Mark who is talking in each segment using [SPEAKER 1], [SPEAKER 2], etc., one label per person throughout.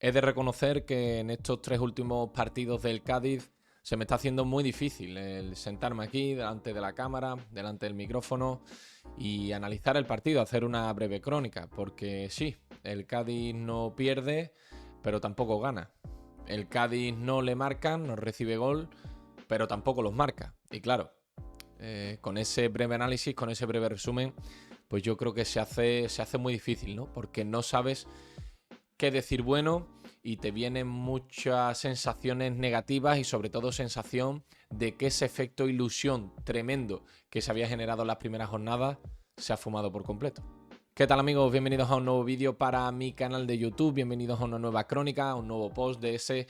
[SPEAKER 1] He de reconocer que en estos 3 últimos partidos del Cádiz se me está haciendo muy difícil el sentarme aquí delante de la cámara, delante del micrófono y analizar el partido, hacer una breve crónica, porque sí, el Cádiz no pierde, pero tampoco gana. El Cádiz no le marcan, no recibe gol, pero tampoco los marca. Y claro, con ese breve análisis, con ese breve resumen, pues yo creo que se hace muy difícil, ¿no? Porque no sabes qué decir bueno y te vienen muchas sensaciones negativas y sobre todo sensación de que ese efecto ilusión tremendo que se había generado en las primeras jornadas se ha fumado por completo. ¿Qué tal, amigos? Bienvenidos a un nuevo vídeo para mi canal de YouTube, bienvenidos a una nueva crónica, a un nuevo post de ese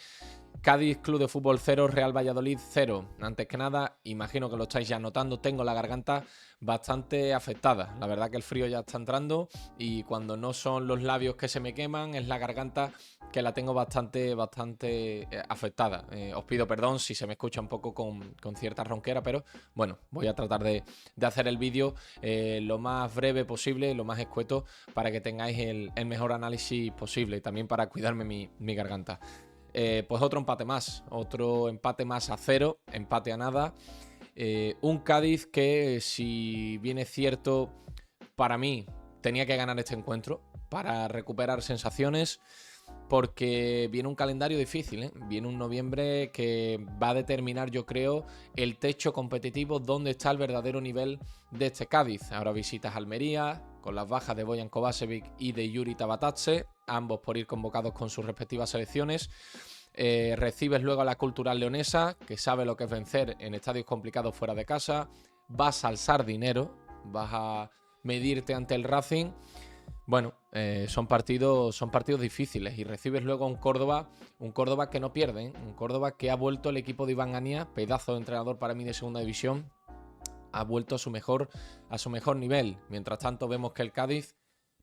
[SPEAKER 1] Cádiz Club de Fútbol 0, Real Valladolid 0. Antes que nada, imagino que lo estáis ya notando, tengo la garganta bastante afectada. La verdad que el frío ya está entrando y cuando no son los labios que se me queman, es la garganta que la tengo bastante afectada. Os pido perdón si se me escucha un poco con cierta ronquera, pero bueno, voy a tratar de hacer el vídeo lo más breve posible, lo más escueto, para que tengáis el mejor análisis posible y también para cuidarme mi garganta. Pues otro empate más a 0, empate a nada. Un Cádiz que, si bien es cierto, para mí tenía que ganar este encuentro para recuperar sensaciones, porque viene un calendario difícil, ¿eh? Viene un noviembre que va a determinar, yo creo, el techo competitivo, dónde está el verdadero nivel de este Cádiz. Ahora visitas Almería, con las bajas de Bojan Kovačević y de Yuri Tabatatse, ambos por ir convocados con sus respectivas selecciones. Recibes luego a la Cultural Leonesa, que sabe lo que es vencer en estadios complicados fuera de casa. Vas a alzar dinero, vas a medirte ante el Racing. Bueno, son partidos difíciles, y recibes luego a un Córdoba que no pierde, ¿eh? Un Córdoba que ha vuelto el equipo de Iván Ania, pedazo de entrenador para mí de segunda división, ha vuelto a su mejor nivel. Mientras tanto vemos que el Cádiz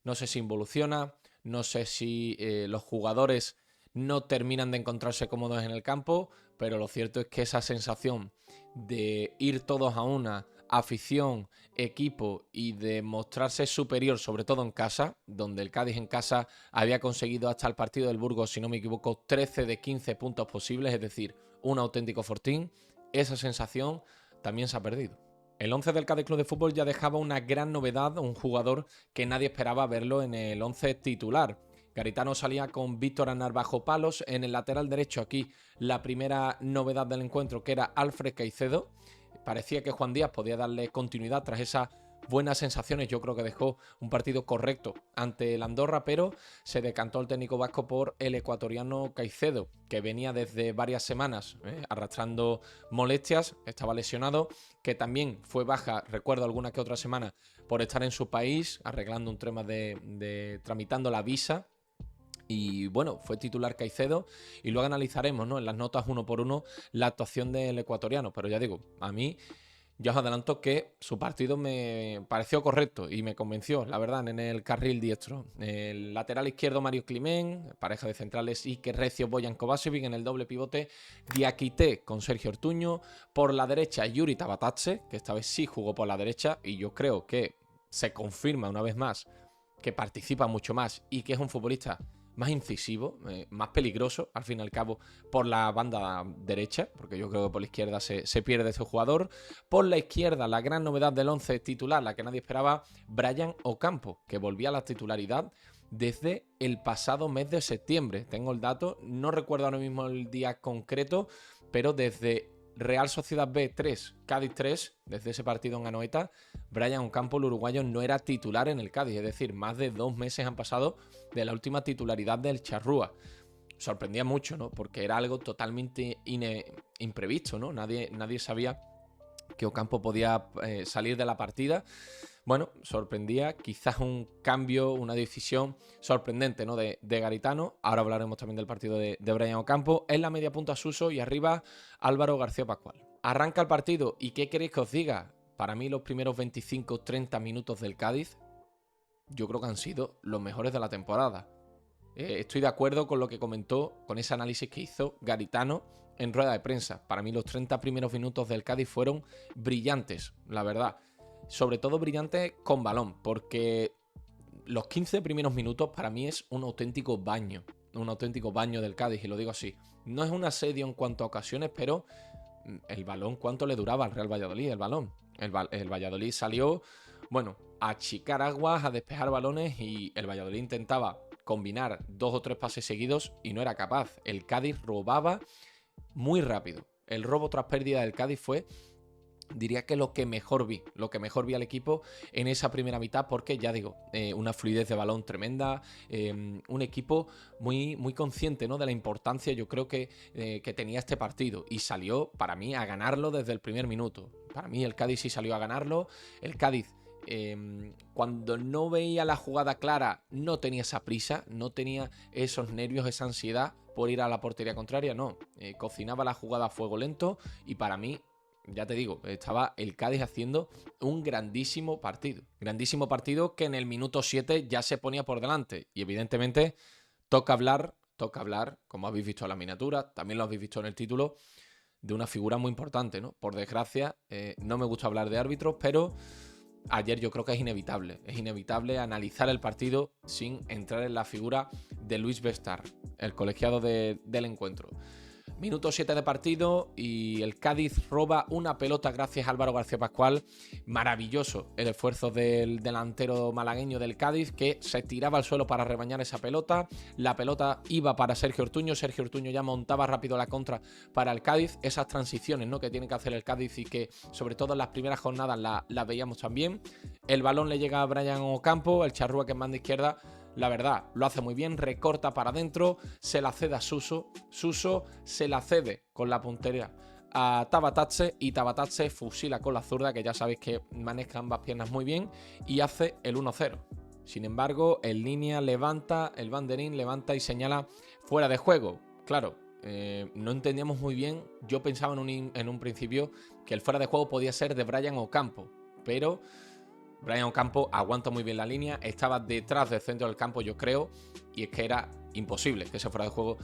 [SPEAKER 1] no sé si involuciona, no sé si los jugadores no terminan de encontrarse cómodos en el campo, pero lo cierto es que esa sensación de ir todos a una, afición, equipo, y de mostrarse superior, sobre todo en casa, donde el Cádiz en casa había conseguido hasta el partido del Burgos, si no me equivoco, 13 de 15 puntos posibles, es decir, un auténtico fortín, esa sensación también se ha perdido. El 11 del Cádiz Club de Fútbol ya dejaba una gran novedad, un jugador que nadie esperaba verlo en el 11 titular. Garitano salía con Víctor Anar bajo palos. En el lateral derecho, aquí la primera novedad del encuentro, que era Alfred Caicedo. Parecía que Juan Díaz podía darle continuidad tras esas buenas sensaciones. Yo creo que dejó un partido correcto ante el Andorra, pero se decantó el técnico vasco por el ecuatoriano Caicedo, que venía desde varias semanas arrastrando molestias, estaba lesionado, que también fue baja, recuerdo, alguna que otra semana por estar en su país arreglando un tema de tramitando la visa. Y bueno, fue titular Caicedo, y luego analizaremos, ¿no?, en las notas uno por uno la actuación del ecuatoriano. Pero ya digo, a mí ya os adelanto que su partido me pareció correcto y me convenció, la verdad, en el carril diestro. El lateral izquierdo, Mario Climén, pareja de centrales Iker Recio, Bojan Kovačević. En el doble pivote, Diakité con Sergio Ortuño. Por la derecha, Yuri Tabatatse, que esta vez sí jugó por la derecha, y yo creo que se confirma una vez más que participa mucho más y que es un futbolista más incisivo, más peligroso, al fin y al cabo, por la banda derecha, porque yo creo que por la izquierda se pierde este jugador. Por la izquierda, la gran novedad del 11 titular, la que nadie esperaba, Brian Ocampo, que volvía a la titularidad desde el pasado mes de septiembre. Tengo el dato, no recuerdo ahora mismo el día concreto, pero desde Real Sociedad B 3, Cádiz 3, desde ese partido en Anoeta, Brian Ocampo, el uruguayo, no era titular en el Cádiz. Es decir, más de 2 meses han pasado de la última titularidad del Charrúa. Sorprendía mucho, ¿no?, porque era algo totalmente imprevisto, ¿no? Nadie sabía que Ocampo podía salir de la partida. Bueno, sorprendía, quizás un cambio, una decisión sorprendente, ¿no?, de Garitano. Ahora hablaremos también del partido de Brian Ocampo. En la media punta, Suso, y arriba Álvaro García Pascual. Arranca el partido, y ¿qué queréis que os diga? Para mí los primeros 25-30 minutos del Cádiz yo creo que han sido los mejores de la temporada. Estoy de acuerdo con lo que comentó, con ese análisis que hizo Garitano en rueda de prensa. Para mí los 30 primeros minutos del Cádiz fueron brillantes, la verdad. Sobre todo brillantes con balón, porque los 15 primeros minutos para mí es un auténtico baño. un auténtico baño del Cádiz, y lo digo así. No es un asedio en cuanto a ocasiones, pero el balón, ¿cuánto le duraba al Real Valladolid el balón? El Valladolid salió, bueno, a achicar aguas, a despejar balones, y el Valladolid intentaba combinar 2 o 3 pases seguidos y no era capaz. El Cádiz robaba muy rápido. El robo tras pérdida del Cádiz fue, diría que lo que mejor vi al equipo en esa primera mitad, porque ya digo, una fluidez de balón tremenda, un equipo muy, muy consciente, ¿no?, de la importancia, yo creo que tenía este partido, y salió para mí a ganarlo desde el primer minuto. Para mí el Cádiz sí salió a ganarlo. El Cádiz, cuando no veía la jugada clara, no tenía esa prisa, no tenía esos nervios, esa ansiedad por ir a la portería contraria, no, cocinaba la jugada a fuego lento, y para mí, ya te digo, estaba el Cádiz haciendo un grandísimo partido. Grandísimo partido que en el minuto 7 ya se ponía por delante. Y evidentemente toca hablar, como habéis visto en la miniatura, también lo habéis visto en el título, de una figura muy importante, ¿no? Por desgracia, no me gusta hablar de árbitros, pero ayer yo creo que es inevitable analizar el partido sin entrar en la figura de Luis Bestar, el colegiado del encuentro. Minuto 7 de partido y el Cádiz roba una pelota gracias a Álvaro García Pascual. Maravilloso el esfuerzo del delantero malagueño del Cádiz, que se tiraba al suelo para rebañar esa pelota. La pelota iba para Sergio Ortuño. Sergio Ortuño ya montaba rápido la contra para el Cádiz. Esas transiciones, ¿no?, que tiene que hacer el Cádiz y que sobre todo en las primeras jornadas las veíamos también. El balón le llega a Brian Ocampo, el charrúa que es manda izquierda. La verdad, lo hace muy bien, recorta para adentro, se la cede a Suso. Suso se la cede con la puntería a Tabatatse, y Tabatatse fusila con la zurda, que ya sabéis que maneja ambas piernas muy bien, y hace el 1-0. Sin embargo, en línea levanta, el banderín levanta y señala fuera de juego. Claro, no entendíamos muy bien. Yo pensaba en un principio que el fuera de juego podía ser de Brian Ocampo, pero Brian Ocampo aguanta muy bien la línea, estaba detrás del centro del campo, yo creo, y es que era imposible que ese fuera de juego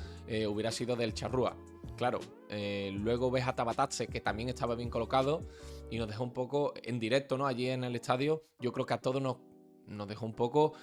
[SPEAKER 1] hubiera sido del charrúa. Claro, luego ves a Tabatatse, que también estaba bien colocado, y nos dejó un poco en directo, ¿no?, allí en el estadio. Yo creo que a todos nos dejó un poco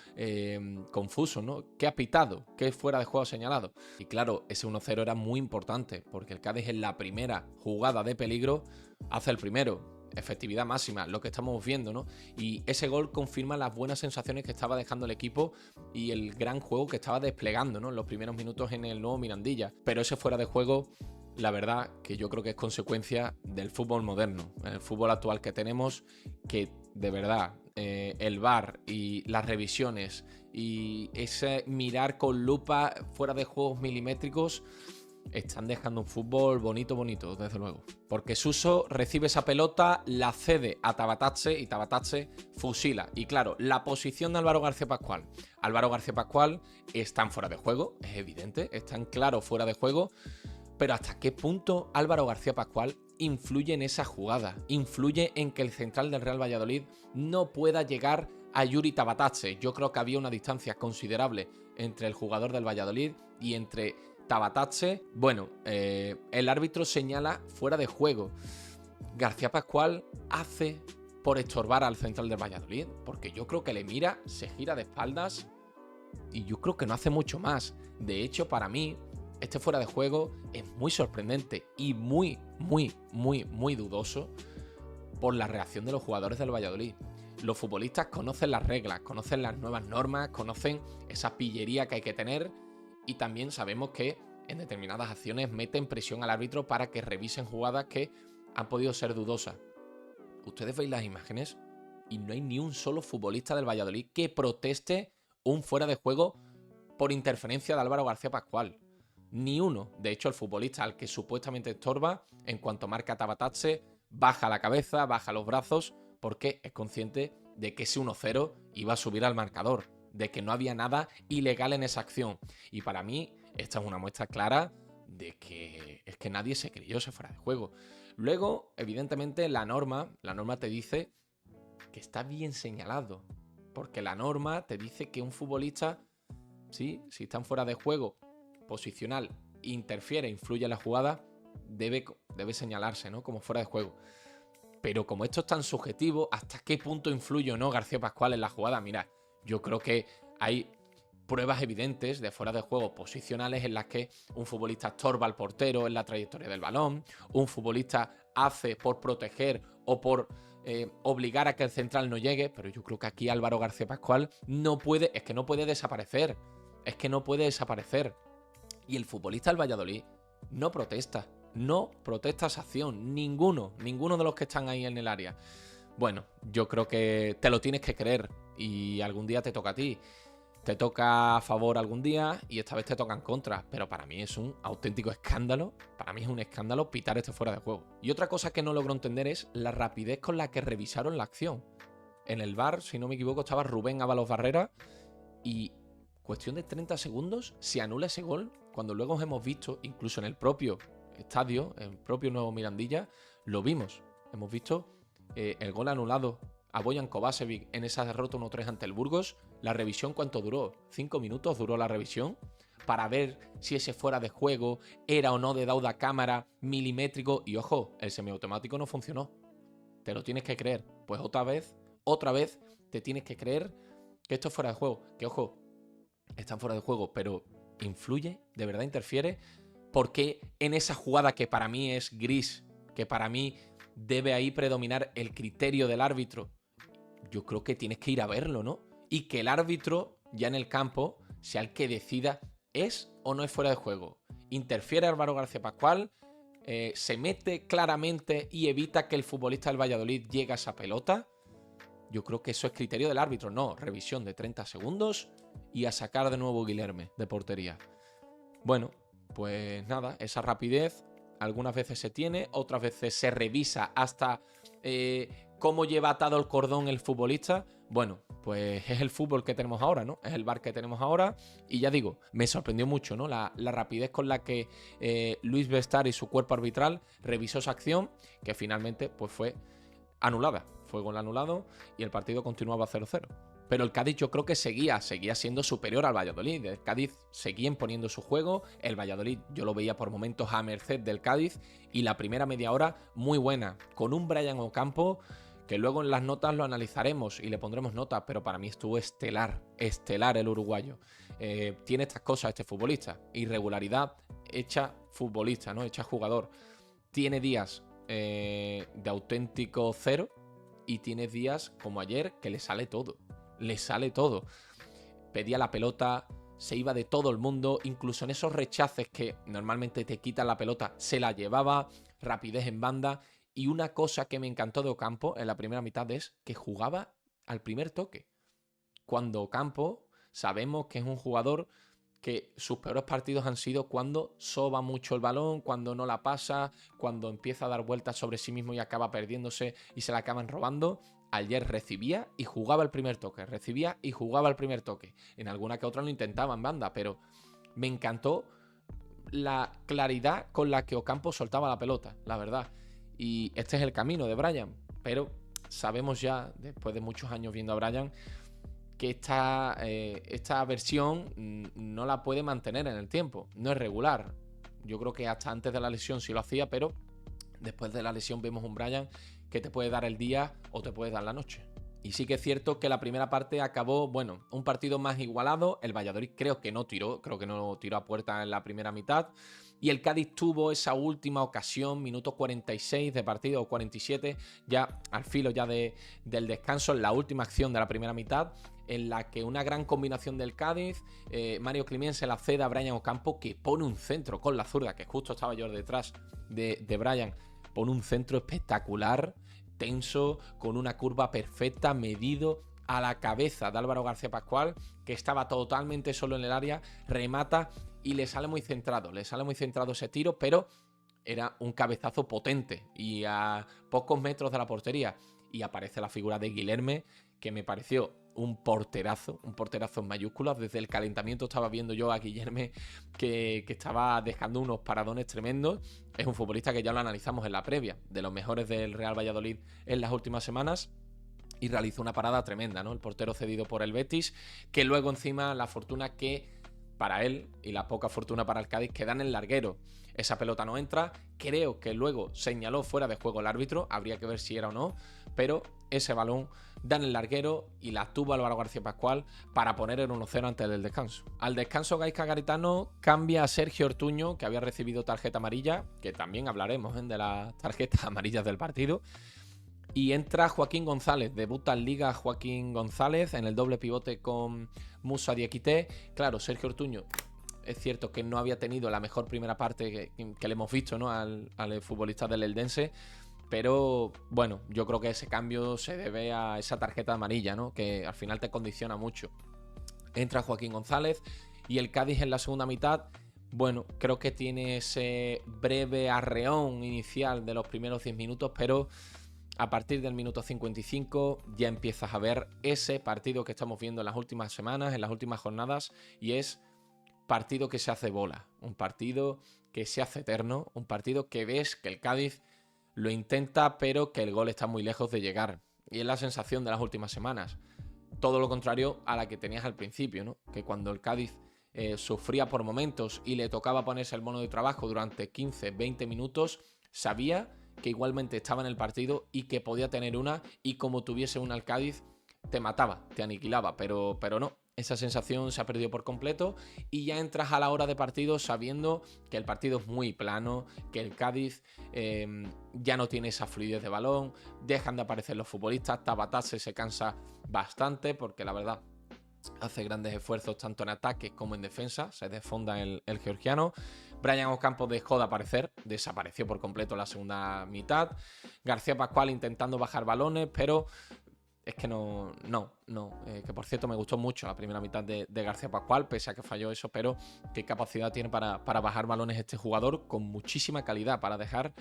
[SPEAKER 1] confuso, ¿no? ¿Qué ha pitado? ¿Qué fuera de juego ha señalado? Y claro, ese 1-0 era muy importante, porque el Cádiz en la primera jugada de peligro hace el primero. Efectividad máxima, lo que estamos viendo, ¿no? Y ese gol confirma las buenas sensaciones que estaba dejando el equipo y el gran juego que estaba desplegando, ¿no?, en los primeros minutos en el nuevo Mirandilla. Pero ese fuera de juego, la verdad que yo creo que es consecuencia del fútbol moderno, el fútbol actual que tenemos, que de verdad el VAR y las revisiones y ese mirar con lupa fuera de juegos milimétricos están dejando un fútbol bonito, desde luego. Porque Suso recibe esa pelota, la cede a Tabatatse y Tabatatse fusila. Y claro, la posición de Álvaro García Pascual. Álvaro García Pascual está en fuera de juego, es evidente, está en claro fuera de juego. Pero ¿hasta qué punto Álvaro García Pascual influye en esa jugada? Influye en que el central del Real Valladolid no pueda llegar a Yuri Tabatatse. Yo creo que había una distancia considerable entre el jugador del Valladolid y entre Tabatatse. Bueno, el árbitro señala fuera de juego. García Pascual hace por estorbar al central del Valladolid, porque yo creo que le mira, se gira de espaldas y yo creo que no hace mucho más. De hecho, para mí, este fuera de juego es muy sorprendente y muy dudoso por la reacción de los jugadores del Valladolid. Los futbolistas conocen las reglas, conocen las nuevas normas, conocen esa pillería que hay que tener, y también sabemos que en determinadas acciones meten presión al árbitro para que revisen jugadas que han podido ser dudosas. Ustedes veis las imágenes y no hay ni un solo futbolista del Valladolid que proteste un fuera de juego por interferencia de Álvaro García Pascual. Ni uno. De hecho, el futbolista al que supuestamente estorba, en cuanto marca Tabatatse, baja la cabeza, baja los brazos, porque es consciente de que ese 1-0 iba a subir al marcador, de que no había nada ilegal en esa acción. Y para mí, esta es una muestra clara de que es que nadie se creyó ese fuera de juego. Luego, evidentemente, la norma te dice que está bien señalado, porque la norma te dice que un futbolista, sí, si están fuera de juego posicional, interfiere, influye en la jugada, debe señalarse, ¿no?, como fuera de juego. Pero como esto es tan subjetivo, ¿hasta qué punto influye o no García Pascual en la jugada? Mira, yo creo que hay pruebas evidentes de fuera de juego posicionales en las que un futbolista estorba al portero en la trayectoria del balón, un futbolista hace por proteger o por obligar a que el central no llegue, pero yo creo que aquí Álvaro García Pascual no puede desaparecer. Es que no puede desaparecer. Y el futbolista del Valladolid no protesta esa acción. Ninguno de los que están ahí en el área. Bueno, yo creo que te lo tienes que creer y algún día te toca a ti. Te toca a favor algún día y esta vez te toca en contra. Pero para mí es un auténtico escándalo. Para mí es un escándalo pitar esto fuera de juego. Y otra cosa que no logro entender es la rapidez con la que revisaron la acción. En el VAR, si no me equivoco, estaba Rubén Ábalos Barrera y cuestión de 30 segundos se anula ese gol cuando luego hemos visto, incluso en el propio estadio, en el propio Nuevo Mirandilla, lo vimos. Hemos visto el gol anulado a Bojan Kovačević en esa derrota 1-3 ante el Burgos. La revisión, ¿cuánto duró? 5 minutos duró la revisión para ver si ese fuera de juego era o no de Dauda Cámara, milimétrico. Y ojo, el semiautomático no funcionó. Te lo tienes que creer. Pues otra vez te tienes que creer que esto es fuera de juego. Que ojo, están fuera de juego, pero influye, de verdad interfiere. Porque en esa jugada que para mí es gris, que para mí debe ahí predominar el criterio del árbitro, yo creo que tienes que ir a verlo, ¿no? Y que el árbitro, ya en el campo, sea el que decida es o no es fuera de juego. Interfiere Álvaro García Pascual, se mete claramente y evita que el futbolista del Valladolid llegue a esa pelota. Yo creo que eso es criterio del árbitro. No, revisión de 30 segundos y a sacar de nuevo Guilherme de portería. Bueno, pues nada, esa rapidez algunas veces se tiene, otras veces se revisa hasta cómo lleva atado el cordón el futbolista. Bueno, pues es el fútbol que tenemos ahora, ¿no? Es el VAR que tenemos ahora. Y ya digo, me sorprendió mucho, ¿no? La rapidez con la que Luis Bestar y su cuerpo arbitral revisó esa acción, que finalmente pues fue anulada. Fue gol anulado y el partido continuaba 0-0. Pero el Cádiz yo creo que seguía siendo superior al Valladolid. El Cádiz seguía imponiendo su juego. El Valladolid yo lo veía por momentos a merced del Cádiz. Y la primera media hora muy buena. Con un Brian Ocampo que luego en las notas lo analizaremos y le pondremos notas. Pero para mí estuvo estelar el uruguayo. Tiene estas cosas este futbolista. Irregularidad hecha futbolista, ¿no? Hecha jugador. Tiene días de auténtico cero. Y tiene días como ayer que le sale todo. Pedía la pelota, se iba de todo el mundo, incluso en esos rechaces que normalmente te quitan la pelota, se la llevaba, rapidez en banda. Y una cosa que me encantó de Ocampo en la primera mitad es que jugaba al primer toque. Cuando Ocampo sabemos que es un jugador que sus peores partidos han sido cuando soba mucho el balón, cuando no la pasa, cuando empieza a dar vueltas sobre sí mismo y acaba perdiéndose y se la acaban robando. Ayer recibía y jugaba el primer toque, En alguna que otra lo intentaba en banda, pero me encantó la claridad con la que Ocampo soltaba la pelota, la verdad. Y este es el camino de Brian, pero sabemos ya, después de muchos años viendo a Brian, que esta versión no la puede mantener en el tiempo, no es regular. Yo creo que hasta antes de la lesión sí lo hacía, pero después de la lesión vemos un Brian que te puede dar el día o te puede dar la noche. Y sí que es cierto que la primera parte acabó, bueno, un partido más igualado. El Valladolid creo que no tiró a puerta en la primera mitad. Y el Cádiz tuvo esa última ocasión, minuto 46 de partido, o 47, ya al filo ya del descanso, en la última acción de la primera mitad, en la que una gran combinación del Cádiz, Mario Climent se la cede a Brian Ocampo, que pone un centro con la zurda, que justo estaba yo detrás de Brian, pone un centro espectacular, tenso, con una curva perfecta, medido, a la cabeza de Álvaro García Pascual, que estaba totalmente solo en el área, remata y le sale muy centrado ese tiro, pero era un cabezazo potente y a pocos metros de la portería. Y aparece la figura de Guilherme, que me pareció un porterazo en mayúsculas. Desde el calentamiento estaba viendo yo a Guilherme que estaba dejando unos paradones tremendos. Es un futbolista que ya lo analizamos en la previa, de los mejores del Real Valladolid en las últimas semanas. Y realizó una parada tremenda, ¿no? El portero cedido por el Betis, que luego encima la fortuna que para él y la poca fortuna para el Cádiz que dan en el larguero. Esa pelota no entra, creo que luego señaló fuera de juego el árbitro, habría que ver si era o no, pero ese balón da en el larguero y la tuvo Álvaro García Pascual para poner el 1-0 antes del descanso. Al descanso, Gaizka Garitano cambia a Sergio Ortuño, que había recibido tarjeta amarilla, que también hablaremos de las tarjetas amarillas del partido. Y entra Joaquín González, debuta en Liga Joaquín González en el doble pivote con Musa Diakité. Claro, Sergio Ortuño es cierto que no había tenido la mejor primera parte que le hemos visto, ¿no?, al futbolista del Eldense, pero bueno, yo creo que ese cambio se debe a esa tarjeta amarilla, ¿no?, que al final te condiciona mucho. Entra Joaquín González y el Cádiz en la segunda mitad, bueno, creo que tiene ese breve arreón inicial de los primeros 10 minutos, pero a partir del minuto 55 ya empiezas a ver ese partido que estamos viendo en las últimas semanas, en las últimas jornadas, y es partido que se hace bola, un partido que se hace eterno, un partido que ves que el Cádiz lo intenta, pero que el gol está muy lejos de llegar. Y es la sensación de las últimas semanas. Todo lo contrario a la que tenías al principio, ¿no? Que cuando el Cádiz sufría por momentos y le tocaba ponerse el mono de trabajo durante 15-20 minutos, sabía que igualmente estaba en el partido y que podía tener una, y como tuviese una al Cádiz, te mataba, te aniquilaba, pero no. Esa sensación se ha perdido por completo y ya entras a la hora de partido sabiendo que el partido es muy plano, que el Cádiz ya no tiene esa fluidez de balón, dejan de aparecer los futbolistas, Tabatase se cansa bastante porque la verdad hace grandes esfuerzos tanto en ataque como en defensa, se desfonda el georgiano. Brian Ocampo dejó de aparecer, desapareció por completo la segunda mitad. García Pascual intentando bajar balones, pero es que no, que por cierto me gustó mucho la primera mitad de García Pascual, pese a que falló eso, pero qué capacidad tiene para bajar balones este jugador, con muchísima calidad, para dejar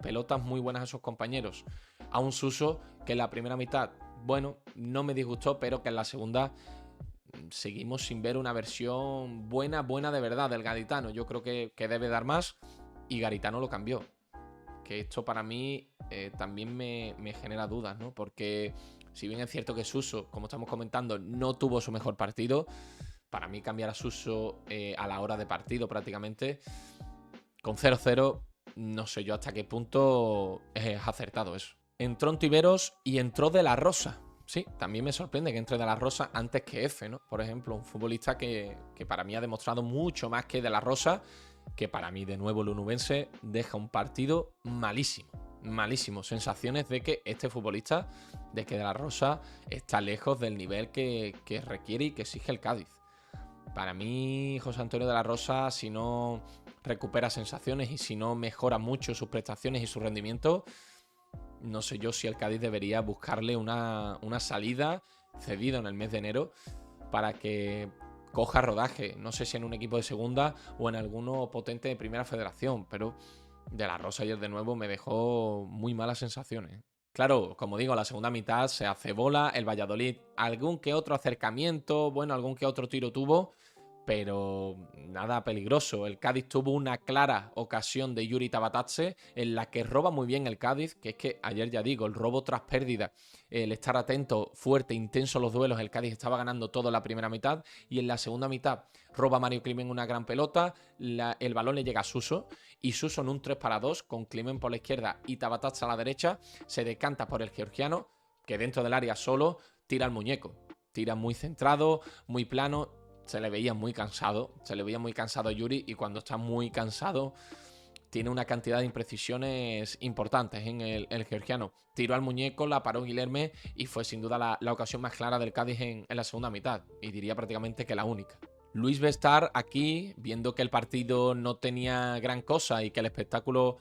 [SPEAKER 1] pelotas muy buenas a sus compañeros. A un Suso que en la primera mitad, bueno, no me disgustó, pero que en la segunda seguimos sin ver una versión buena de verdad del Garitano. Yo creo que debe dar más y Garitano lo cambió. Que esto para mí también me genera dudas, ¿no? Porque si bien es cierto que Suso, como estamos comentando, no tuvo su mejor partido, para mí cambiar a Suso a la hora de partido prácticamente, con 0-0, no sé yo hasta qué punto es acertado eso. Entró Ontiveros y entró De La Rosa. Sí, también me sorprende que entre De La Rosa antes que F, ¿no? Por ejemplo, un futbolista que para mí ha demostrado mucho más que De La Rosa, que para mí, de nuevo, el onubense deja un partido malísimo. Malísimo. Sensaciones de que este futbolista, de que De La Rosa, está lejos del nivel que requiere y que exige el Cádiz. Para mí, José Antonio De La Rosa, si no recupera sensaciones y si no mejora mucho sus prestaciones y su rendimiento, no sé yo si el Cádiz debería buscarle una salida cedido en el mes de enero para que coja rodaje, no sé si en un equipo de segunda o en alguno potente de primera federación, pero De La Rosa ayer de nuevo me dejó muy malas sensaciones. Claro, como digo, la segunda mitad se hace bola, el Valladolid algún que otro acercamiento, bueno, algún que otro tiro tuvo, pero nada peligroso. El Cádiz tuvo una clara ocasión de Yuri Tabatatse en la que roba muy bien el Cádiz, que es que ayer ya digo, el robo tras pérdida, el estar atento, fuerte, intenso los duelos, el Cádiz estaba ganando todo en la primera mitad y en la segunda mitad roba Mario Climent una gran pelota, el balón le llega a Suso y Suso en un 3-2 con Climent por la izquierda y Tabatatse a la derecha se decanta por el georgiano que dentro del área solo tira al muñeco, tira muy centrado, muy plano. Se le veía muy cansado a Yuri y cuando está muy cansado tiene una cantidad de imprecisiones importantes en el georgiano. Tiró al muñeco, la paró Guilherme y fue sin duda la ocasión más clara del Cádiz en la segunda mitad y diría prácticamente que la única. Luis Bestar aquí, viendo que el partido no tenía gran cosa y que el espectáculo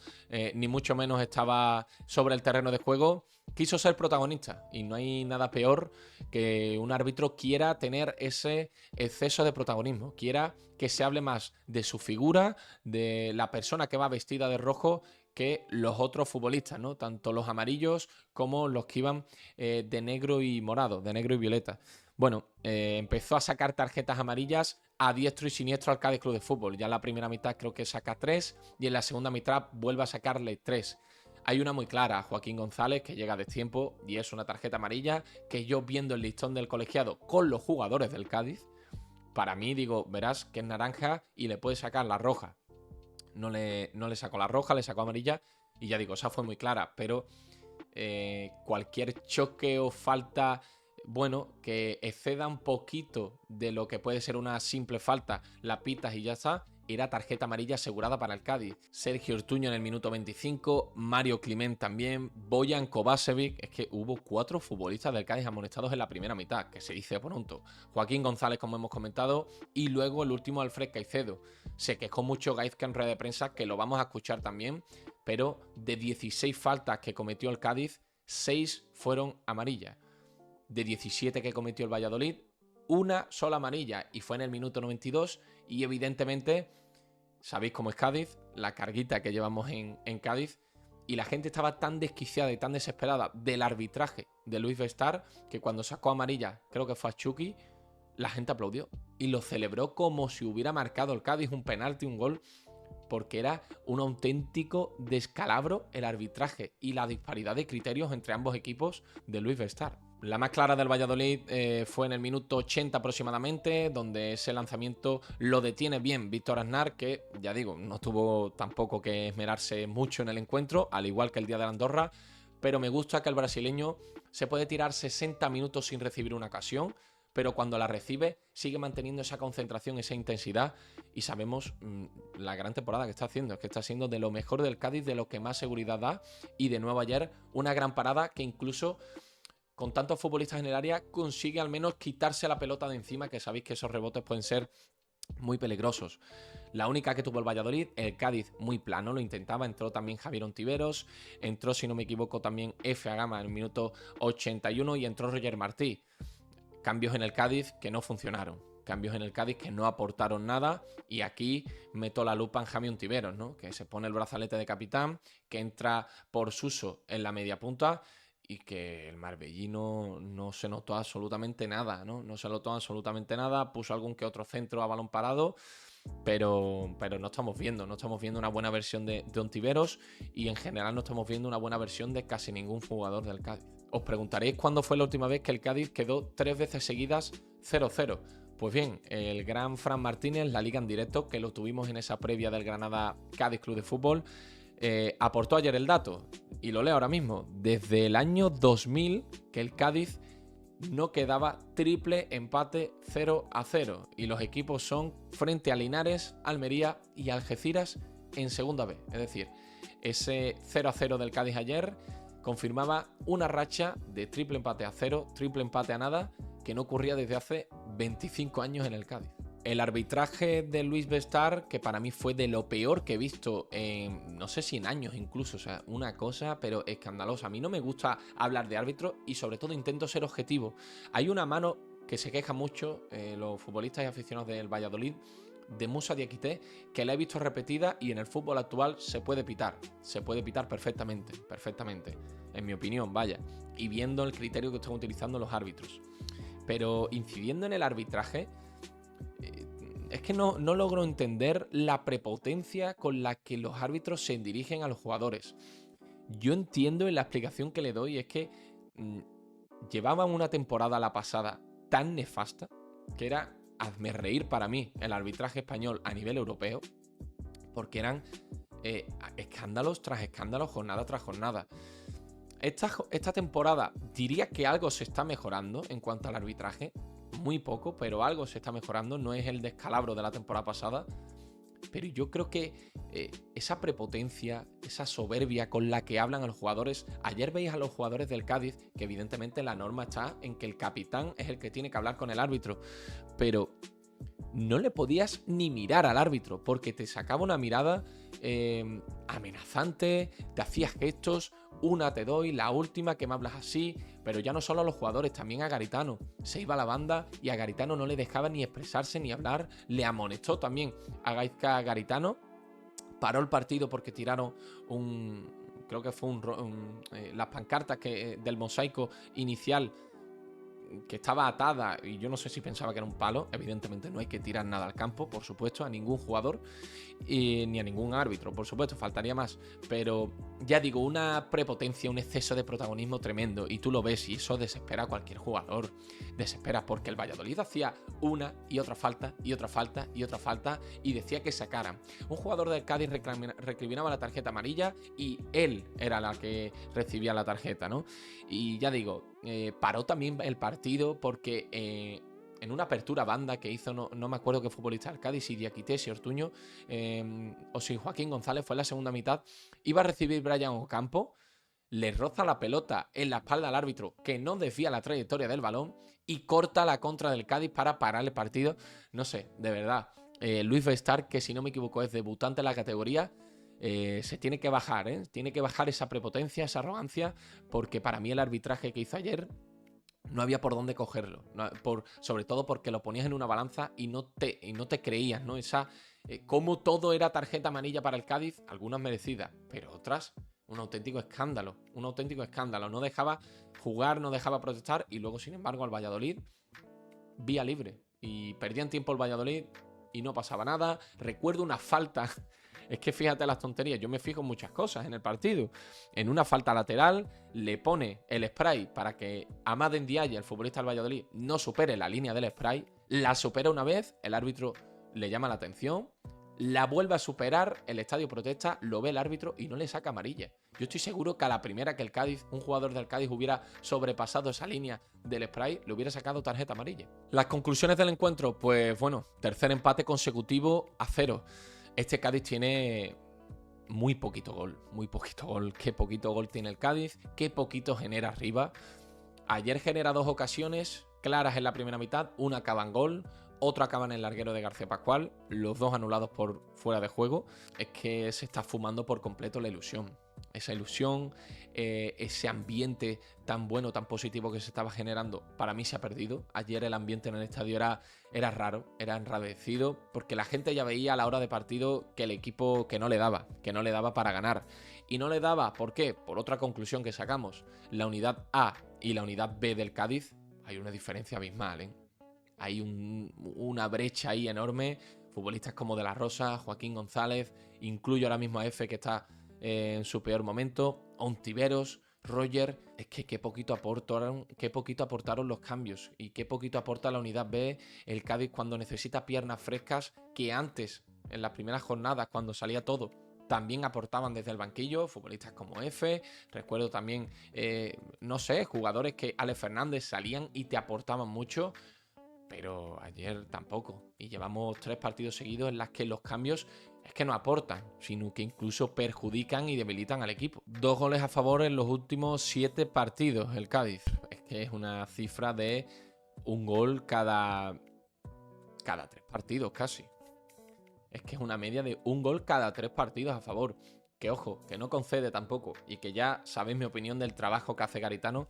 [SPEAKER 1] ni mucho menos estaba sobre el terreno de juego, quiso ser protagonista y no hay nada peor que un árbitro quiera tener ese exceso de protagonismo, quiera que se hable más de su figura, de la persona que va vestida de rojo, que los otros futbolistas, ¿no? Tanto los amarillos como los que iban de negro y morado, de negro y violeta. Bueno, empezó a sacar tarjetas amarillas a diestro y siniestro al Cádiz Club de Fútbol. Ya en la primera mitad creo que saca 3 y en la segunda mitad vuelve a sacarle 3. Hay una muy clara, Joaquín González, que llega a destiempo y es una tarjeta amarilla que yo viendo el listón del colegiado con los jugadores del Cádiz, para mí, digo, verás que es naranja y le puede sacar la roja. No le sacó la roja, le sacó amarilla y ya digo, esa fue muy clara, pero cualquier choque o falta, bueno, que exceda un poquito de lo que puede ser una simple falta, la pitas y ya está, era tarjeta amarilla asegurada para el Cádiz. Sergio Ortuño en el minuto 25, Mario Climent también, Bojan Kovačević. Es que hubo 4 futbolistas del Cádiz amonestados en la primera mitad, que se dice pronto. Joaquín González, como hemos comentado, y luego el último, Alfred Caicedo. Se quejó mucho Gaizka en rueda de prensa, que lo vamos a escuchar también, pero de 16 faltas que cometió el Cádiz, 6 fueron amarillas. De 17 que cometió el Valladolid, una sola amarilla, y fue en el minuto 92, y evidentemente, sabéis cómo es Cádiz, la carguita que llevamos en Cádiz, y la gente estaba tan desquiciada y tan desesperada del arbitraje de Luis Bestar, que cuando sacó amarilla, creo que fue a Chucky, la gente aplaudió, y lo celebró como si hubiera marcado el Cádiz un penalti, un gol, porque era un auténtico descalabro el arbitraje y la disparidad de criterios entre ambos equipos de Luis Bestar. La más clara del Valladolid fue en el minuto 80 aproximadamente, donde ese lanzamiento lo detiene bien Víctor Aznar, que ya digo, no tuvo tampoco que esmerarse mucho en el encuentro, al igual que el día de la Andorra, pero me gusta que el brasileño se puede tirar 60 minutos sin recibir una ocasión, pero cuando la recibe sigue manteniendo esa concentración, esa intensidad, y sabemos la gran temporada que está haciendo, es que está siendo de lo mejor del Cádiz, de lo que más seguridad da, y de nuevo ayer una gran parada que incluso con tantos futbolistas en el área consigue al menos quitarse la pelota de encima, que sabéis que esos rebotes pueden ser muy peligrosos. La única que tuvo el Valladolid, el Cádiz muy plano, lo intentaba, entró también Javier Ontiveros, entró si no me equivoco también Efe Agama en el minuto 81 y entró Roger Martí. Cambios en el Cádiz que no funcionaron, cambios en el Cádiz que no aportaron nada, y aquí meto la lupa en Javi Ontiveros, ¿no? Que se pone el brazalete de capitán, que entra por Suso en la media punta y que el marbellino no se notó absolutamente nada, ¿no? No se notó absolutamente nada, puso algún que otro centro a balón parado, pero no estamos viendo una buena versión de Ontiveros, y en general no estamos viendo una buena versión de casi ningún jugador del Cádiz. Os preguntaréis cuándo fue la última vez que el Cádiz quedó 3 veces seguidas 0-0. Pues bien, el gran Fran Martínez, la liga en directo, que lo tuvimos en esa previa del Granada Cádiz Club de Fútbol, aportó ayer el dato, y lo leo ahora mismo. Desde el año 2000 que el Cádiz no quedaba triple empate 0-0, y los equipos son frente a Linares, Almería y Algeciras en segunda B. Es decir, ese 0-0 del Cádiz ayer confirmaba una racha de triple empate a 0, triple empate a nada, que no ocurría desde hace 25 años en el Cádiz. El arbitraje de Luis Bestar, que para mí fue de lo peor que he visto en, no sé si en años incluso, o sea, una cosa pero escandalosa. A mí no me gusta hablar de árbitros y sobre todo intento ser objetivo. Hay una mano que se queja mucho los futbolistas y aficionados del Valladolid, de Musa Diakité, que la he visto repetida, y en el fútbol actual se puede pitar perfectamente, en mi opinión, vaya, y viendo el criterio que están utilizando los árbitros. Pero incidiendo en el arbitraje, es que no logro entender la prepotencia con la que los árbitros se dirigen a los jugadores. Yo entiendo, en la explicación que le doy, es que llevaban una temporada la pasada tan nefasta que era hazme reír para mí el arbitraje español a nivel europeo, porque eran escándalos tras escándalos, jornada tras jornada. Esta temporada diría que algo se está mejorando en cuanto al arbitraje, muy poco, pero algo se está mejorando, no es el descalabro de la temporada pasada, pero yo creo que esa prepotencia, esa soberbia con la que hablan a los jugadores. Ayer veis a los jugadores del Cádiz, que evidentemente la norma está en que el capitán es el que tiene que hablar con el árbitro, pero no le podías ni mirar al árbitro, porque te sacaba una mirada amenazante, te hacías gestos, una te doy, la última que me hablas así. Pero ya no solo a los jugadores, también a Garitano. Se iba a la banda y a Garitano no le dejaba ni expresarse ni hablar. Le amonestó también a Gaizka Garitano. Paró el partido porque tiraron creo que fue las pancartas del mosaico inicial que estaba atada, y yo no sé si pensaba que era un palo. Evidentemente no hay que tirar nada al campo, por supuesto, a ningún jugador ni a ningún árbitro, por supuesto, faltaría más. Pero ya digo, una prepotencia, un exceso de protagonismo tremendo, y tú lo ves y eso desespera a cualquier jugador. Desespera porque el Valladolid hacía una y otra falta y otra falta y otra falta y decía que sacaran. Un jugador del Cádiz recriminaba la tarjeta amarilla y él era la que recibía la tarjeta, ¿no? Y ya digo, paró también el partido porque en una apertura banda que hizo, no me acuerdo qué futbolista del Cádiz, si Diakité, si Ortuño, o si Joaquín González, fue en la segunda mitad, iba a recibir Brian Ocampo, le roza la pelota en la espalda al árbitro, que no desvía la trayectoria del balón, y corta la contra del Cádiz para parar el partido. No sé, de verdad. Luis Bestar, que si no me equivoco es debutante en la categoría, se tiene que bajar, tiene que bajar esa prepotencia, esa arrogancia, porque para mí el arbitraje que hizo ayer no había por dónde cogerlo, sobre todo porque lo ponías en una balanza y no te creías, ¿no? Como todo era tarjeta amarilla para el Cádiz, algunas merecidas, pero otras un auténtico escándalo, no dejaba jugar, no dejaba protestar, y luego sin embargo al Valladolid vía libre, y perdían tiempo el Valladolid y no pasaba nada. Recuerdo una falta. Es que fíjate las tonterías, yo me fijo en muchas cosas en el partido. En una falta lateral le pone el spray para que Amad Ndiaye, el futbolista del Valladolid, no supere la línea del spray. La supera una vez, el árbitro le llama la atención, la vuelve a superar, el estadio protesta, lo ve el árbitro y no le saca amarilla. Yo estoy seguro que a la primera que el Cádiz, un jugador del Cádiz, hubiera sobrepasado esa línea del spray, le hubiera sacado tarjeta amarilla. Las conclusiones del encuentro, pues bueno, tercer empate consecutivo a 0. Este Cádiz tiene muy poquito gol. Qué poquito gol tiene el Cádiz, qué poquito genera arriba. Ayer genera 2 ocasiones claras en la primera mitad, una acaba en gol, otra acaba en el larguero de García Pascual, los 2 anulados por fuera de juego. Es que se está fumando por completo la ilusión. Esa ilusión, ese ambiente tan bueno, tan positivo que se estaba generando, para mí se ha perdido. Ayer el ambiente en el estadio era raro, era enrarecido, porque la gente ya veía a la hora de partido que el equipo que no le daba para ganar. Y no le daba, ¿por qué? Por otra conclusión que sacamos. La unidad A y la unidad B del Cádiz, hay una diferencia abismal, ¿eh? Hay una brecha ahí enorme. Futbolistas como De La Rosa, Joaquín González, incluyo ahora mismo a F, que está en su peor momento, Ontiveros, Roger. Es que qué poquito aportaron los cambios, y qué poquito aporta la unidad B, el Cádiz, cuando necesita piernas frescas, que antes, en las primeras jornadas, cuando salía todo, también aportaban desde el banquillo, futbolistas como F. Recuerdo también, no sé, jugadores que Alex Fernández salían y te aportaban mucho. Pero ayer tampoco. Y llevamos 3 partidos seguidos en las que los cambios es que no aportan, sino que incluso perjudican y debilitan al equipo. 2 goles a favor en los últimos 7 partidos, el Cádiz. Es que es una cifra de un gol cada 3 partidos casi. Es que es una media de un gol cada 3 partidos a favor. Que ojo, que no concede tampoco. Y que ya sabéis mi opinión del trabajo que hace Garitano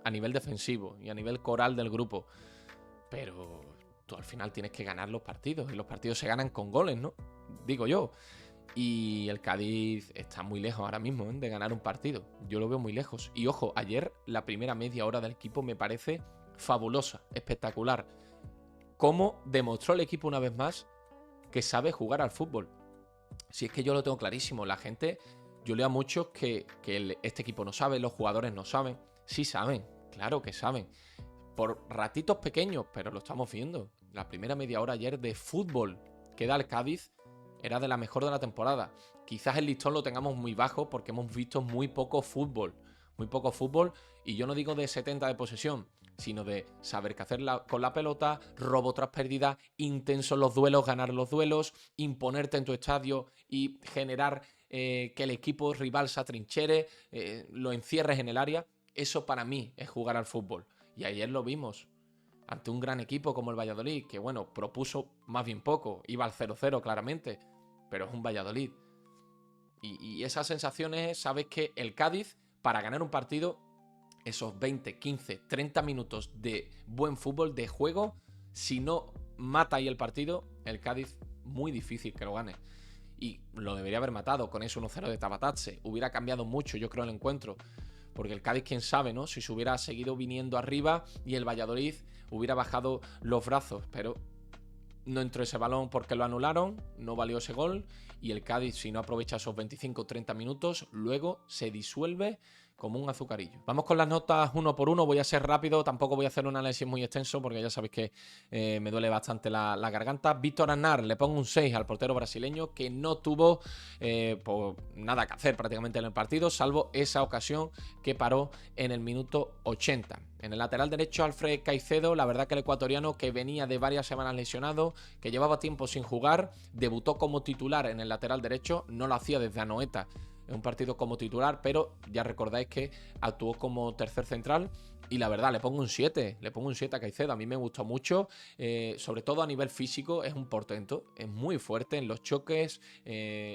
[SPEAKER 1] a nivel defensivo y a nivel coral del grupo. Pero tú al final tienes que ganar los partidos, y los partidos se ganan con goles, ¿no? Digo yo. Y el Cádiz está muy lejos ahora mismo, ¿eh?, de ganar un partido. Yo lo veo muy lejos. Y ojo, ayer la primera media hora del equipo me parece fabulosa, espectacular. Cómo demostró el equipo una vez más que sabe jugar al fútbol. Si es que yo lo tengo clarísimo, la gente, yo leo a muchos que este equipo no sabe, los jugadores no saben. Sí saben, claro que saben. Por ratitos pequeños, pero lo estamos viendo. La primera media hora ayer de fútbol que da el Cádiz era de la mejor de la temporada. Quizás el listón lo tengamos muy bajo porque hemos visto muy poco fútbol. Y yo no digo de 70 de posesión, sino de saber qué hacer con la pelota, robo tras pérdida, intenso en los duelos, ganar los duelos, imponerte en tu estadio y generar que el equipo rival se atrinchere, lo encierres en el área. Eso para mí es jugar al fútbol. Y ayer lo vimos ante un gran equipo como el Valladolid, que bueno, propuso más bien poco, iba al 0-0 claramente, pero es un Valladolid. Y esas sensaciones, sabes que el Cádiz, para ganar un partido, esos 20, 15, 30 minutos de buen fútbol, de juego, si no mata ahí el partido, el Cádiz muy difícil que lo gane. Y lo debería haber matado con ese 1-0 de Tabatatse. Hubiera cambiado mucho, yo creo, el encuentro. porque el Cádiz, quién sabe, ¿no? Si se hubiera seguido viniendo arriba y el Valladolid hubiera bajado los brazos, pero no entró ese balón porque lo anularon, no valió ese gol, y el Cádiz, si no aprovecha esos 25 o 30 minutos, luego se disuelve como un azucarillo. Vamos con las notas uno por uno. Voy a ser rápido, tampoco voy a hacer un análisis muy extenso porque ya sabéis que me duele bastante la garganta. Víctor Aznar, le pongo un 6 al portero brasileño, que no tuvo pues, nada que hacer prácticamente en el partido, salvo esa ocasión que paró en el minuto 80. En el lateral derecho, Alfred Caicedo, la verdad que el ecuatoriano, que venía de varias semanas lesionado, que llevaba tiempo sin jugar, debutó como titular en el lateral derecho, no lo hacía desde Anoeta en un partido como titular, pero ya recordáis que actuó como tercer central. Y la verdad, le pongo un 7 a Caicedo. A mí me gustó mucho, sobre todo a nivel físico. Es un portento, es muy fuerte en los choques,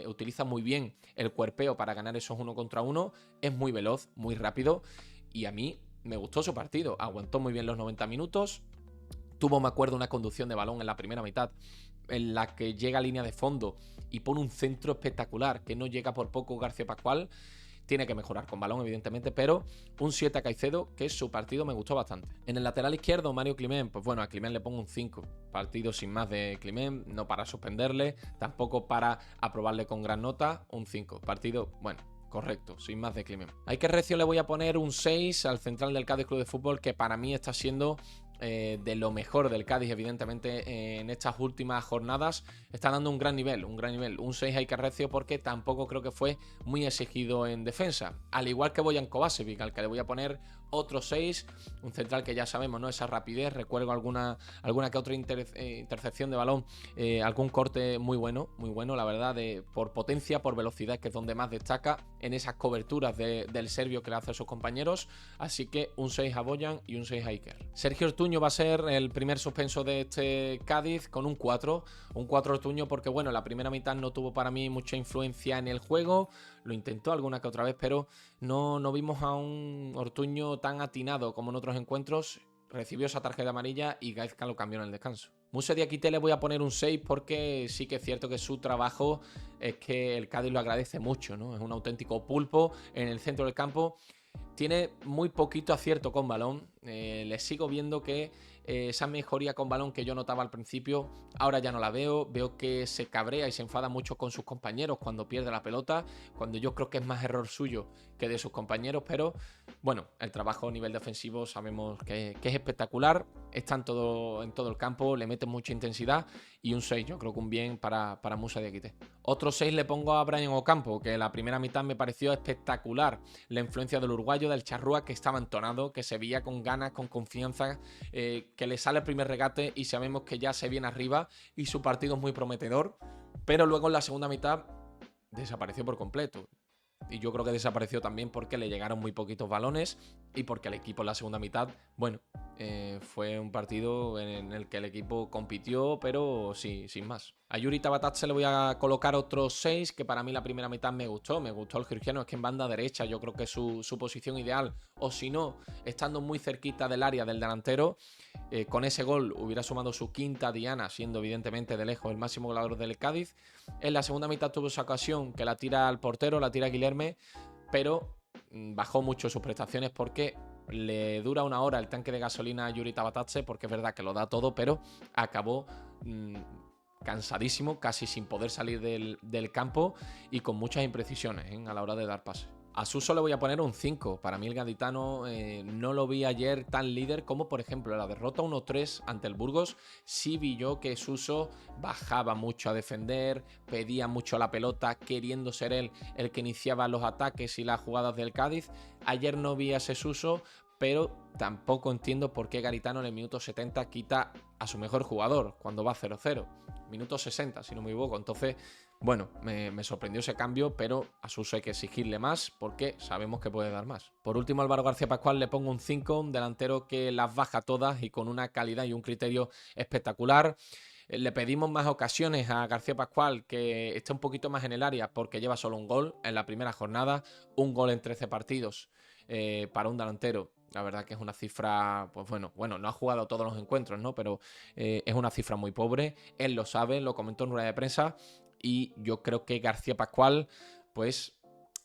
[SPEAKER 1] utiliza muy bien el cuerpeo para ganar esos 1 contra 1, es muy veloz, muy rápido, y a mí me gustó su partido. Aguantó muy bien los 90 minutos. Tuvo, me acuerdo, una conducción de balón en la primera mitad en la que llega a línea de fondo y pone un centro espectacular, que no llega por poco García Pascual. Tiene que mejorar con balón, evidentemente, pero un 7 a Caicedo, que su partido me gustó bastante. En el lateral izquierdo, Mario Climent, pues bueno, a Climent le pongo un 5. Partido sin más de Climent, no para suspenderle, tampoco para aprobarle con gran nota, un 5. Partido, bueno, correcto, sin más de Climent. A Iker Recio le voy a poner un 6 al central del Cádiz Club de Fútbol, que para mí está siendo de lo mejor del Cádiz, evidentemente, en estas últimas jornadas. Está dando un gran nivel, un 6 a Iker Recio, porque tampoco creo que fue muy exigido en defensa, al igual que Bojan Kovačević, al que le voy a poner otro 6, un central que ya sabemos, ¿no? Esa rapidez, recuerdo alguna que otra intercepción de balón, algún corte muy bueno, la verdad, por potencia, por velocidad, que es donde más destaca en esas coberturas del serbio que le hace a sus compañeros. Así que un 6 a Bojan y un 6 a Iker. Sergio Ortuño va a ser el primer suspenso de este Cádiz, con un 4 Ortuño, porque bueno, la primera mitad no tuvo para mí mucha influencia en el juego, lo intentó alguna que otra vez, pero no vimos a un Ortuño tan atinado como en otros encuentros. Recibió esa tarjeta amarilla y Gaizka lo cambió en el descanso. Moussa Diakité le voy a poner un 6 porque sí que es cierto que su trabajo es que el Cádiz lo agradece mucho, ¿no? Es un auténtico pulpo en el centro del campo. Tiene muy poquito acierto con balón. Le sigo viendo que esa mejoría con balón que yo notaba al principio, ahora ya no la veo. Veo que se cabrea y se enfada mucho con sus compañeros cuando pierde la pelota, cuando yo creo que es más error suyo que de sus compañeros. Pero bueno, el trabajo a nivel defensivo sabemos que es espectacular. Está en todo el campo, le mete mucha intensidad, y un 6, yo creo que un bien para Moussa Diakité. Otro 6 le pongo a Brian Ocampo, que la primera mitad me pareció espectacular. La influencia del uruguayo, del charrúa, que estaba entonado, que se veía con ganas, con confianza, que le sale el primer regate y sabemos que ya se viene arriba y su partido es muy prometedor. Pero luego en la segunda mitad desapareció por completo. Y yo creo que desapareció también porque le llegaron muy poquitos balones y porque el equipo en la segunda mitad, bueno, fue un partido en el que el equipo compitió, pero sí, sin más. A Yuri Tabatatse le voy a colocar otro 6, que para mí la primera mitad me gustó el georgiano. Es que en banda derecha yo creo que es su posición ideal, o si no, estando muy cerquita del área del delantero. Con ese gol hubiera sumado su quinta diana, siendo evidentemente de lejos el máximo goleador del Cádiz. En la segunda mitad tuvo esa ocasión que la tira al portero, la tira Guilherme, pero bajó mucho sus prestaciones porque le dura una hora el tanque de gasolina a Yuri Tabatatse, porque es verdad que lo da todo, pero acabó cansadísimo, casi sin poder salir del campo y con muchas imprecisiones a la hora de dar pase. A Suso le voy a poner un 5. Para mí el gaditano no lo vi ayer tan líder como, por ejemplo, en la derrota 1-3 ante el Burgos. Sí vi yo que Suso bajaba mucho a defender, pedía mucho la pelota, queriendo ser él el que iniciaba los ataques y las jugadas del Cádiz. Ayer no vi a ese Suso, pero tampoco entiendo por qué Garitano en el minuto 70 quita a su mejor jugador cuando va 0-0. Minuto 60, si no me equivoco. Entonces, bueno, me sorprendió ese cambio, pero a Suso hay que exigirle más porque sabemos que puede dar más. Por último, Álvaro García Pascual le pongo un 5, un delantero que las baja todas y con una calidad y un criterio espectacular. Le pedimos más ocasiones a García Pascual, que esté un poquito más en el área, porque lleva solo un gol en la primera jornada, un gol en 13 partidos para un delantero. La verdad que es una cifra, pues bueno, no ha jugado todos los encuentros, ¿no? Pero es una cifra muy pobre. Él lo sabe, lo comentó en rueda de prensa, y yo creo que García Pascual, pues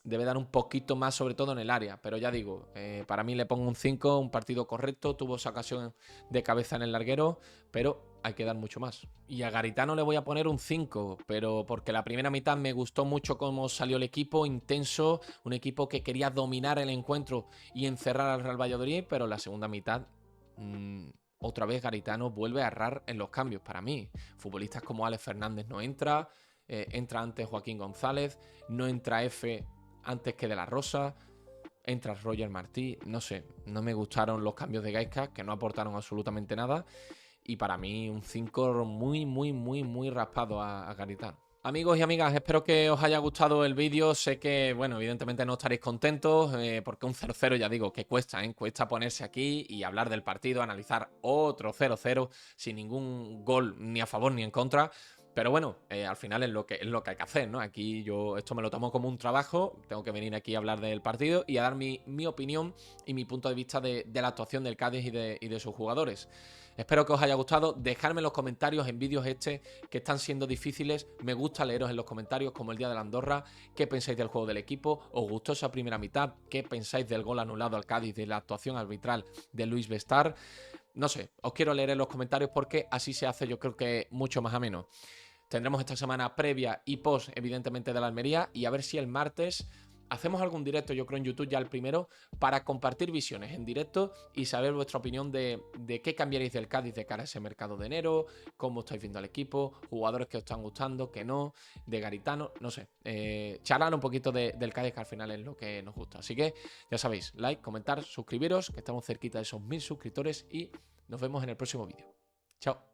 [SPEAKER 1] debe dar un poquito más, sobre todo en el área. Pero ya digo, para mí le pongo un 5, un partido correcto, tuvo esa ocasión de cabeza en el larguero, pero hay que dar mucho más. Y a Garitano le voy a poner un 5, pero porque la primera mitad me gustó mucho cómo salió el equipo, intenso, un equipo que quería dominar el encuentro y encerrar al Real Valladolid, pero la segunda mitad... otra vez Garitano vuelve a errar en los cambios para mí. Futbolistas como Alex Fernández no entra, entra antes Joaquín González, no entra F antes que De la Rosa, entra Roger Martí, no sé, no me gustaron los cambios de Gaisca, que no aportaron absolutamente nada, y para mí un 5 muy, muy, muy, muy raspado a Garitano. Amigos y amigas, espero que os haya gustado el vídeo. Sé que, bueno, evidentemente no estaréis contentos, porque un 0-0, ya digo, que cuesta, cuesta ponerse aquí y hablar del partido, analizar otro 0-0 sin ningún gol ni a favor ni en contra. Pero bueno, al final es lo que hay que hacer, ¿no? Aquí yo esto me lo tomo como un trabajo, tengo que venir aquí a hablar del partido y a dar mi opinión y mi punto de vista de la actuación del Cádiz y de sus jugadores. Espero que os haya gustado, dejadme en los comentarios en vídeos que están siendo difíciles, me gusta leeros en los comentarios como el día de la Andorra, qué pensáis del juego del equipo, os gustó esa primera mitad, qué pensáis del gol anulado al Cádiz, de la actuación arbitral de Luis Bestar. No sé, os quiero leer en los comentarios porque así se hace, yo creo que mucho más ameno. Tendremos esta semana previa y post, evidentemente, de la Almería, y a ver si el martes hacemos algún directo, yo creo en YouTube ya el primero, para compartir visiones en directo y saber vuestra opinión de qué cambiaréis del Cádiz de cara a ese mercado de enero, cómo estáis viendo al equipo, jugadores que os están gustando, que no, de Garitano, no sé. Charlar un poquito del Cádiz, que al final es lo que nos gusta. Así que ya sabéis, like, comentar, suscribiros, que estamos cerquita de esos 1000 suscriptores y nos vemos en el próximo vídeo. Chao.